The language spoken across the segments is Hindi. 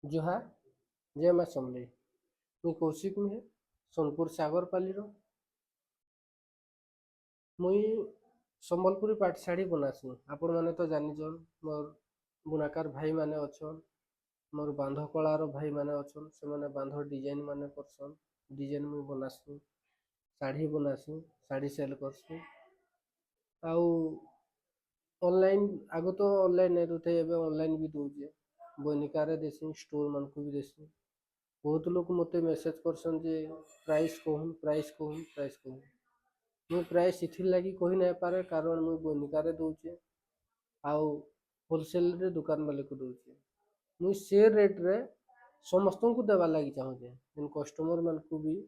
जुहार जय माँ समलेई। मुई कौशिक नुहे सोनपुर सागरपाली मुई संबलपुरी पाट शाढ़ी बनासी। आपण मैंने तो जानिछन मोर बुनाकार भाई माने अछन, मोर बांध कलार भाई माने अछन, से माने बांध डिजाइन माने करसन। डिजाइन मुई बनासी, शाढ़ी बनासी, शाढ़ी सेल करसी। आउ ऑनलाइन आगु तो ऑनलाइन नहीं रुथे, एबे ऑनलाइन भी दूजे बनिकारे देसी स्टोर मन को भी देसी। बहुत लोग मते मेसेज करसन जे प्राइस कहूँ मुई प्राइस इथिर लगी कही नहीं पारे, कारण मुई बनिकारे दूचे आउ होलसेल रे दुकान वाले को दूचे। मुई से रेट रे समस्त को देवा लगी चाहूचे, जेन कस्टमर मान को भी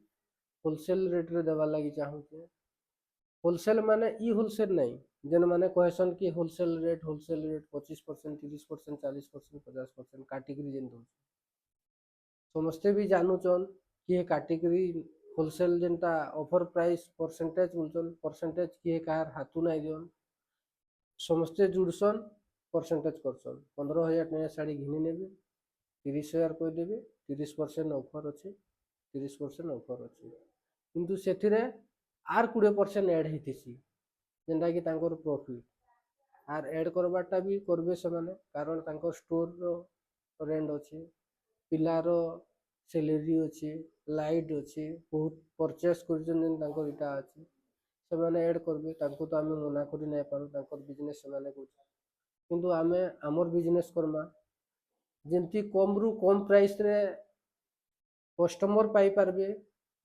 होलसेल रेट रे देवा लगी चाहूचे। होलसेल माने ई होलसेल नहीं जेन माने कहसन कि होलसेल रेट 25%, 30%, 40%, 50% काटिकी जेन दूचे। समस्ते भी जानूचन कि ये काटिकी होलसेल जेनटा ऑफर प्राइस परसेंटेज बोलचन, परसेंटेज किए कार हाथू नहीं दियन। समस्ते जुड़सन परसेंटेज करसन। 15,000 टका शाढ़ी घिनी नेबे, 30,000 कहदेवे, 30% ऑफर अच्छे, 30% ऑफर अच्छे, किंतु से आर 20% एड होती जेनटा कि तांकर प्रॉफिट आर एड करवाटा भी करबे से माने, कारण तांकर स्टोर रो रेंट अच्छे, पिलार सैलरी अच्छे, लाइट अच्छे, बहुत परचेस करजन तांकर इटा अच्छे, से माने ऐड करबे। तांको तो आमे मना करि नहीं पारू, तांकर बिजनेस से माने कुछ, किंतु आमे आमर बिजनेस करमा जेमती कम रु कम प्राइस रे कस्टमर पाई पारबे।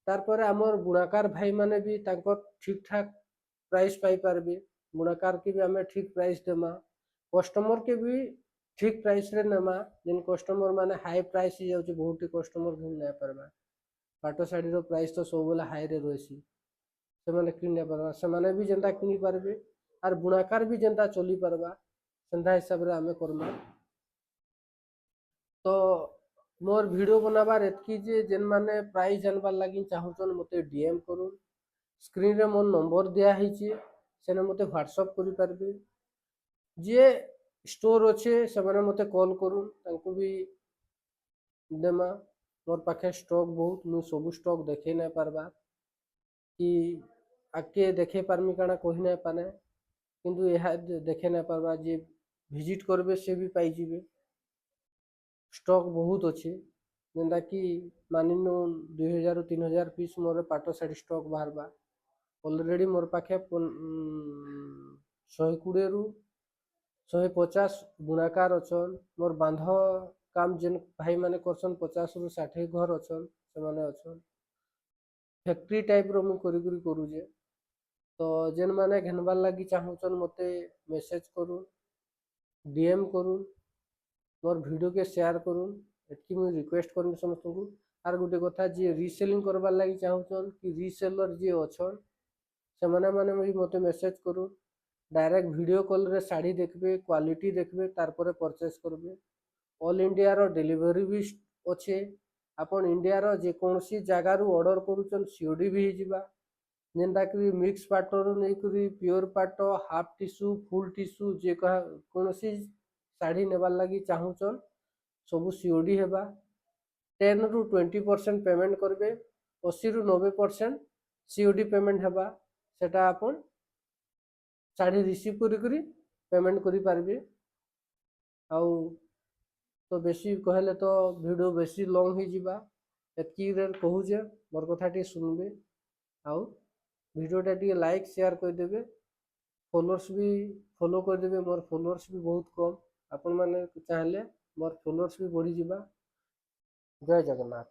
तार पर आमर बुनाकार भाई माने भी तांकर ठीक ठाक प्राइस पाई पारबे। बुनाकार के भी आमे ठीक प्राइस देमा, कस्टमर के भी ठीक प्राइस रे नेमा। जेन कस्टमर माने हाई प्राइस ही जाउचे, बहुत ही कस्टमर घिन नहीं पारबा। पाटो शाढ़ी रो प्राइस तो सब बेला हाई रे रहसी, से माने किन नहीं पारबा, से माने भी जेनता किनी पारबे आर बुनाकार भी जेनता चली पारबा, सेंता हिसाब रे आमे करमा। तो मोर वीडियो बनाबार एतकी जे जेन माने प्राइस जानबार लगी चाहूचन मते डीएम करूँ। स्क्रीन रे मोर नंबर दिया हिचे, सेने मते व्हाट्सएप करि पारबे। जे स्टोर अच्छे से माने मते कॉल करूँ, तांको भी देमा। मोर पाखे स्टॉक बहुत, मुई सब स्टॉक देखे नहीं पारबा कि आके देखे पारमी काना कही नहीं पाने, किंतु यह देखे नहीं पारबा जे विजिट करबे से भी पाई जीवे। स्टॉक बहुत अच्छे, जेनटा कि मानिनु 2,000 3,000 पीस मोर पाट शाढ़ी स्टॉक बाहरबा। ऑलरेडी मोर पाखे 120 रु 150 बुनाकार अछन। मोर बांध काम जेन भाई माने करसन 50 रु 60 घर अछन, से माने अछन। फैक्ट्री टाइप रो मु करी करूजे। तो जेन माने घनबार लगी चाहूचन मते मेसेज करूँ, डीएम करूँ, मोर वीडियो के शेयर करूँ, एतकी मुई रिक्वेस्ट करमी समस्त को। आर गोटे कथा जे रीसेलिंग करबार लगी चाहूचन कि रीसेलर जे अछन से माने भी मते मेसेज करूँ। डायरेक्ट वीडियो कॉल रे शाढ़ी देखबे, क्वालिटी देखबे, तार परे परचेस करबे। ऑल इंडिया रो डिलीवरी भी अच्छे। आपण इंडिया रो जे कोनसी जगह रु ऑर्डर करूचन सीओडी भी हिजिबा। जेनटा कि मिक्स पाटो रु नहीं करी प्योर पाटो, हाफ टिश्यू, फुल टिश्यू जे कहा कोनसी शाढ़ी नेबार लगी चाहूचन सबु सीओडी हेबा। 10 रु 20% पेमेंट करबे, 80 रु 90% सीओडी पेमेंट हेबा। सेटा आपण शाढ़ी रिसीव करी पेमेंट करि पारबे। आउ तो बेसी कहले तो वीडियो बेसी लॉन्ग ही जीवा, एतकी रे कहूजे मोर कथा टी सुनबे। आउ वीडियोटा टी लाइक शेयर कर देबे, फॉलोअर्स भी फॉलो कर देबे। मोर फॉलोअर्स भी बहुत कम, आपण माने चाहले मोर फॉलोअर्स भी बढ़ी जीवा। जय जगन्नाथ।